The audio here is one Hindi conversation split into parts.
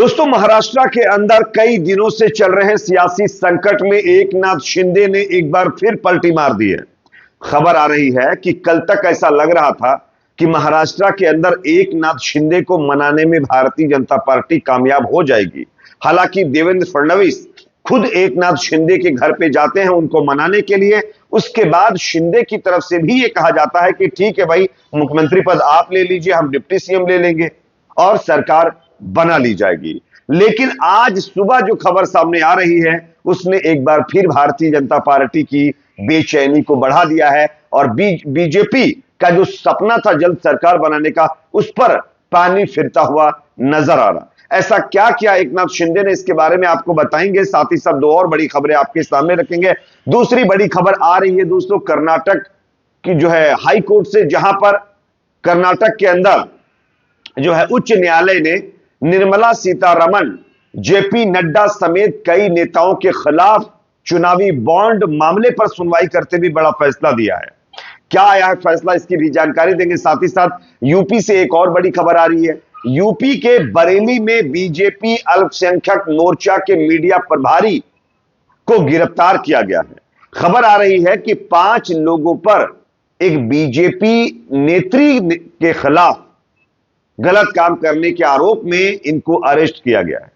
दोस्तों, महाराष्ट्र के अंदर कई दिनों से चल रहे सियासी संकट में एकनाथ शिंदे ने एक बार फिर पलटी मार दी है। खबर आ रही है कि कल तक ऐसा लग रहा था कि महाराष्ट्र के अंदर एकनाथ शिंदे को मनाने में भारतीय जनता पार्टी कामयाब हो जाएगी। हालांकि देवेंद्र फडणवीस खुद एकनाथ शिंदे के घर पे जाते हैं उनको मनाने के लिए। उसके बाद शिंदे की तरफ से भी ये कहा जाता है कि ठीक है भाई, मुख्यमंत्री पद आप ले लीजिए, हम डिप्टी सीएम ले लेंगे और सरकार बना ली जाएगी। लेकिन आज सुबह जो खबर सामने आ रही है उसने एक बार फिर भारतीय जनता पार्टी की बेचैनी को बढ़ा दिया है और बीजेपी का जो सपना था जल्द सरकार बनाने का, उस पर पानी फिरता हुआ नजर आ रहा। ऐसा क्या किया एकनाथ शिंदे ने, इसके बारे में आपको बताएंगे। साथ ही साथ दो और बड़ी खबरें आपके सामने रखेंगे। दूसरी बड़ी खबर आ रही है दोस्तों कर्नाटक की जो है हाई कोर्ट से, जहां पर कर्नाटक के अंदर जो है उच्च न्यायालय ने निर्मला सीतारमण, जेपी नड्डा समेत कई नेताओं के खिलाफ चुनावी बॉन्ड मामले पर सुनवाई करते हुए बड़ा फैसला दिया है। क्या आया है फैसला, इसकी भी जानकारी देंगे। साथ ही साथ यूपी से एक और बड़ी खबर आ रही है। यूपी के बरेली में बीजेपी अल्पसंख्यक मोर्चा के मीडिया प्रभारी को गिरफ्तार किया गया है। खबर आ रही है कि 5 लोगों पर एक बीजेपी नेत्री के खिलाफ गलत काम करने के आरोप में इनको अरेस्ट किया गया है।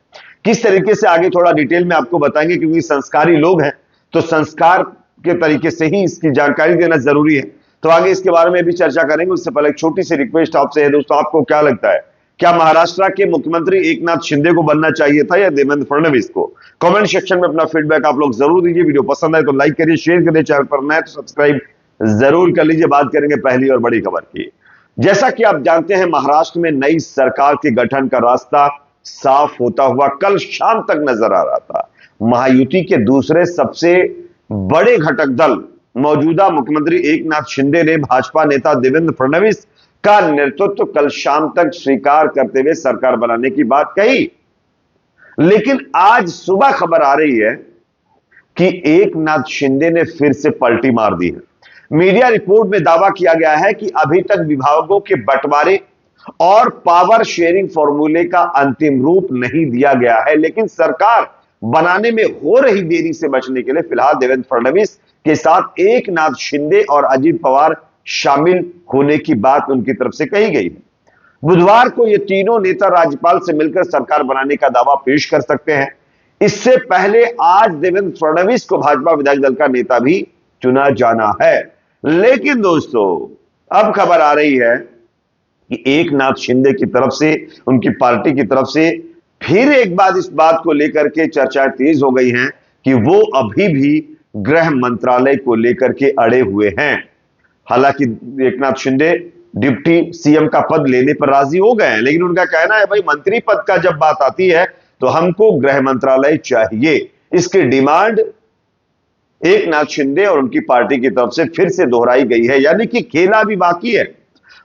किस तरीके से, आगे थोड़ा डिटेल में आपको बताएंगे, क्योंकि संस्कारी लोग हैं तो संस्कार के तरीके से ही इसकी जानकारी देना जरूरी है। तो आगे इसके बारे में भी चर्चा करेंगे। उससे पहले एक छोटी सी रिक्वेस्ट आपसे है दोस्तों, आपको क्या लगता है, क्या महाराष्ट्र के मुख्यमंत्री एकनाथ शिंदे को बनना चाहिए था या देवेंद्र फडणवीस को? कमेंट सेक्शन में अपना फीडबैक आप लोग जरूर दीजिए। वीडियो पसंद आए तो लाइक करिए, शेयर करिए, चैनल पर नए तो सब्सक्राइब जरूर कर लीजिए। बात करेंगे पहली और बड़ी खबर की। जैसा कि आप जानते हैं, महाराष्ट्र में नई सरकार के गठन का रास्ता साफ होता हुआ कल शाम तक नजर आ रहा था। महायुति के दूसरे सबसे बड़े घटक दल मौजूदा मुख्यमंत्री एकनाथ शिंदे ने भाजपा नेता देवेंद्र फडणवीस का नेतृत्व कल शाम तक स्वीकार करते हुए सरकार बनाने की बात कही। लेकिन आज सुबह खबर आ रही है कि एकनाथ शिंदे ने फिर से पलटी मार दी है। मीडिया रिपोर्ट में दावा किया गया है कि अभी तक विभागों के बंटवारे और पावर शेयरिंग फॉर्मूले का अंतिम रूप नहीं दिया गया है। लेकिन सरकार बनाने में हो रही देरी से बचने के लिए फिलहाल देवेंद्र फडणवीस के साथ एकनाथ शिंदे और अजित पवार शामिल होने की बात उनकी तरफ से कही गई है। बुधवार को ये तीनों नेता राज्यपाल से मिलकर सरकार बनाने का दावा पेश कर सकते हैं। इससे पहले आज देवेंद्र फडणवीस को भाजपा विधायक दल का नेता भी चुना जाना है। लेकिन दोस्तों, अब खबर आ रही है कि एकनाथ शिंदे की तरफ से, उनकी पार्टी की तरफ से फिर एक बार इस बात को लेकर के चर्चाएं तेज हो गई हैं कि वो अभी भी गृह मंत्रालय को लेकर के अड़े हुए हैं। हालांकि एकनाथ शिंदे डिप्टी सीएम का पद लेने पर राजी हो गए हैं, लेकिन उनका कहना है भाई मंत्री पद का जब बात आती है तो हमको गृह मंत्रालय चाहिए। इसकी डिमांड एकनाथ शिंदे और उनकी पार्टी की तरफ से फिर से दोहराई गई है। यानी कि खेला भी बाकी है।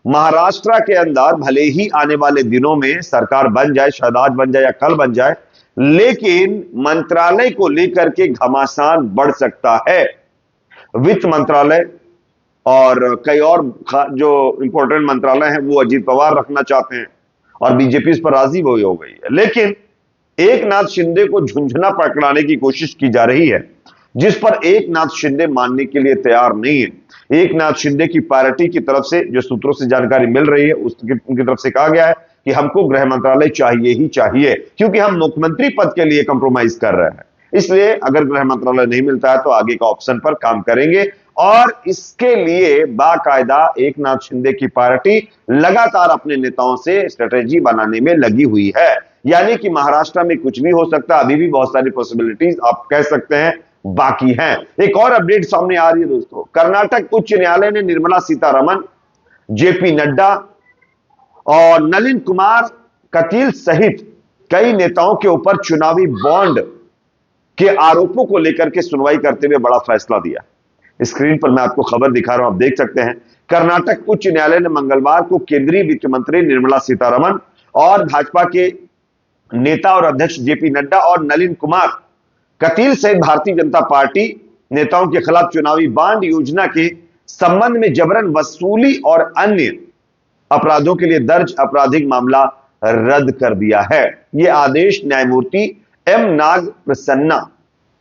महाराष्ट्र के अंदर भले ही आने वाले दिनों में सरकार बन जाए, शायद आज बन जाए या कल बन जाए, लेकिन मंत्रालय को लेकर के घमासान बढ़ सकता है। वित्त मंत्रालय और कई और जो इंपॉर्टेंट मंत्रालय हैं वो अजित पवार रखना चाहते हैं और बीजेपी इस पर राजी हो गई है। लेकिन एकनाथ शिंदे को झुंझुना पकड़ाने की कोशिश की जा रही है, जिस पर एकनाथ शिंदे मानने के लिए तैयार नहीं है। एकनाथ शिंदे की पार्टी की तरफ से जो सूत्रों से जानकारी मिल रही है उनकी तरफ से कहा गया है कि हमको गृह मंत्रालय चाहिए ही चाहिए, क्योंकि हम मुख्यमंत्री पद के लिए कंप्रोमाइज कर रहे हैं। इसलिए अगर गृह मंत्रालय नहीं मिलता है तो आगे का ऑप्शन पर काम करेंगे। और इसके लिए बाकायदा एकनाथ शिंदे की पार्टी लगातार अपने नेताओं से स्ट्रेटेजी बनाने में लगी हुई है। यानी कि महाराष्ट्र में कुछ भी हो सकता है, अभी भी बहुत सारी पॉसिबिलिटीज आप कह सकते हैं बाकी हैं। एक और अपडेट सामने आ रही है दोस्तों, कर्नाटक उच्च न्यायालय ने निर्मला सीतारमण, जेपी नड्डा और नलिन कुमार कटील सहित कई नेताओं के ऊपर चुनावी बॉन्ड के आरोपों को लेकर के सुनवाई करते हुए बड़ा फैसला दिया। स्क्रीन पर मैं आपको खबर दिखा रहा हूं, आप देख सकते हैं। कर्नाटक उच्च न्यायालय ने मंगलवार को केंद्रीय वित्त मंत्री निर्मला सीतारमण और भाजपा के नेता और अध्यक्ष जेपी नड्डा और नलिन कुमार कटील सहित भारतीय जनता पार्टी नेताओं के खिलाफ चुनावी बॉन्ड योजना के संबंध में जबरन वसूली और अन्य अपराधों के लिए दर्ज आपराधिक मामला रद्द कर दिया है। यह आदेश न्यायमूर्ति एम नाग प्रसन्ना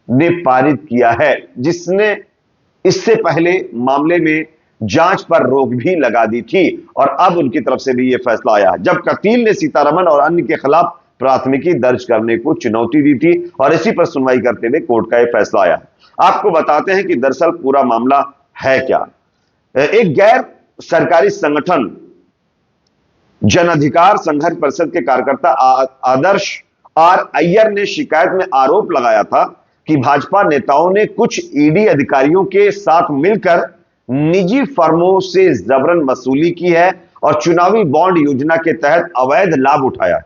ने पारित किया है, जिसने इससे पहले मामले में जांच पर रोक भी लगा दी थी और अब उनकी तरफ से भी यह फैसला आया है, जब कतील ने सीतारमण और अन्य के खिलाफ प्राथमिकी दर्ज करने को चुनौती दी थी और इसी पर सुनवाई करते हुए कोर्ट का यह फैसला आया है। आपको बताते हैं कि दरअसल पूरा मामला है क्या। एक गैर सरकारी संगठन जन अधिकार संघर्ष परिषद के कार्यकर्ता आदर्श आर अय्यर ने शिकायत में आरोप लगाया था कि भाजपा नेताओं ने कुछ ईडी अधिकारियों के साथ मिलकर निजी फर्मों से जबरन वसूली की है और चुनावी बॉन्ड योजना के तहत अवैध लाभ उठाया है,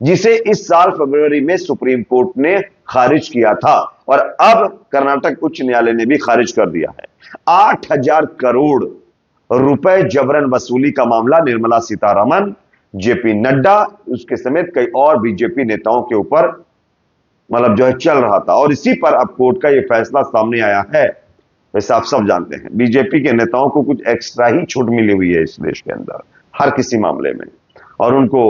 जिसे इस साल फरवरी में सुप्रीम कोर्ट ने खारिज किया था और अब कर्नाटक उच्च न्यायालय ने भी खारिज कर दिया है। 8,000 करोड़ रुपए जबरन वसूली का मामला निर्मला सीतारमण, जेपी नड्डा, उसके समेत कई और बीजेपी नेताओं के ऊपर मतलब जो है चल रहा था और इसी पर अब कोर्ट का यह फैसला सामने आया है। वैसे आप सब जानते हैं बीजेपी के नेताओं को कुछ एक्स्ट्रा ही छूट मिली हुई है इस देश के अंदर हर किसी मामले में, और उनको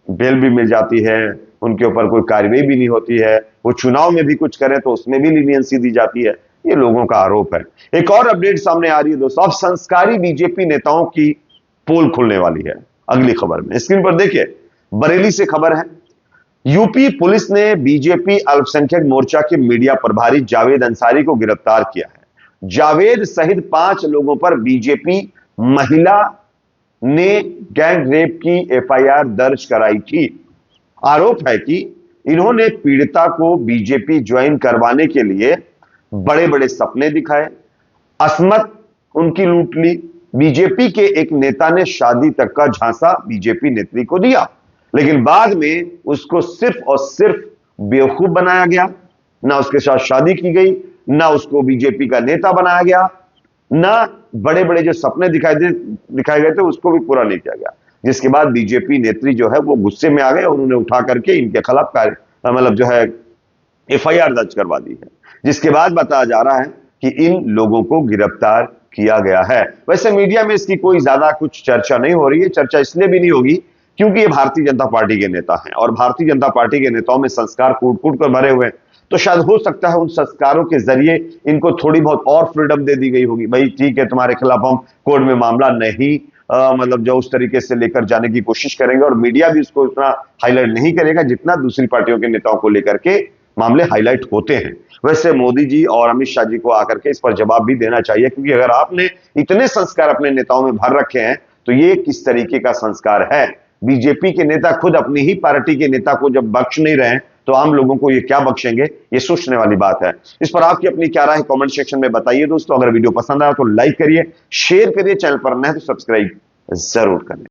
बेल भी मिल जाती है, उनके ऊपर कोई कार्रवाई भी नहीं होती है, वो चुनाव में भी कुछ करें तो उसमें भी लीनियंसी दी जाती है। ये लोगों का आरोप है। एक और अपडेट सामने आ रही है दोस्तों, अब संस्कारी बीजेपी नेताओं की पोल खुलने वाली है। अगली खबर में स्क्रीन पर देखिए, बरेली से खबर है। यूपी पुलिस ने बीजेपी अल्पसंख्यक मोर्चा के मीडिया प्रभारी जावेद अंसारी को गिरफ्तार किया है। जावेद सहित 5 लोगों पर बीजेपी महिला ने गैंग रेप की एफआईआर दर्ज कराई थी। आरोप है कि इन्होंने पीड़िता को बीजेपी ज्वाइन करवाने के लिए बड़े बड़े सपने दिखाए, असमत उनकी लूट ली। बीजेपी के एक नेता ने शादी तक का झांसा बीजेपी नेत्री को दिया, लेकिन बाद में उसको सिर्फ और सिर्फ बेवकूफ बनाया गया। ना उसके साथ शादी की गई, ना उसको बीजेपी का नेता बनाया गया, ना बड़े बड़े जो सपने दिखाए गए थे उसको भी पूरा नहीं किया गया। जिसके बाद बीजेपी नेत्री जो है वो गुस्से में आ गए और उन्होंने उठा करके इनके खिलाफ मतलब जो है एफआईआर दर्ज करवा दी है, जिसके बाद बताया जा रहा है कि इन लोगों को गिरफ्तार किया गया है। वैसे मीडिया में इसकी कोई ज्यादा कुछ चर्चा नहीं हो रही है। चर्चा इसलिए भी नहीं होगी क्योंकि ये भारतीय जनता पार्टी के नेता हैं और भारतीय जनता पार्टी के नेताओं में संस्कार कूट कूट कर भरे हुए हैं, तो शायद हो सकता है उन संस्कारों के जरिए इनको थोड़ी बहुत और फ्रीडम दे दी गई होगी। भाई ठीक है, तुम्हारे खिलाफ हम कोर्ट में मामला नहीं मतलब जो उस तरीके से लेकर जाने की कोशिश करेंगे और मीडिया भी उसको इतना हाईलाइट नहीं करेगा जितना दूसरी पार्टियों के नेताओं को लेकर के मामले हाईलाइट होते हैं। वैसे मोदी जी और अमित शाह जी को आकर के इस पर जवाब भी देना चाहिए, क्योंकि अगर आपने इतने संस्कार अपने नेताओं में भर रखे हैं तो ये किस तरीके का संस्कार है। बीजेपी के नेता खुद अपनी ही पार्टी के नेता को जब बख्श नहीं रहे तो आम लोगों को ये क्या बख्शेंगे, ये सोचने वाली बात है। इस पर आपकी अपनी क्या राय है कमेंट सेक्शन में बताइए दोस्तों। अगर वीडियो पसंद आया तो लाइक करिए, शेयर करिए, चैनल पर नए तो सब्सक्राइब जरूर करें।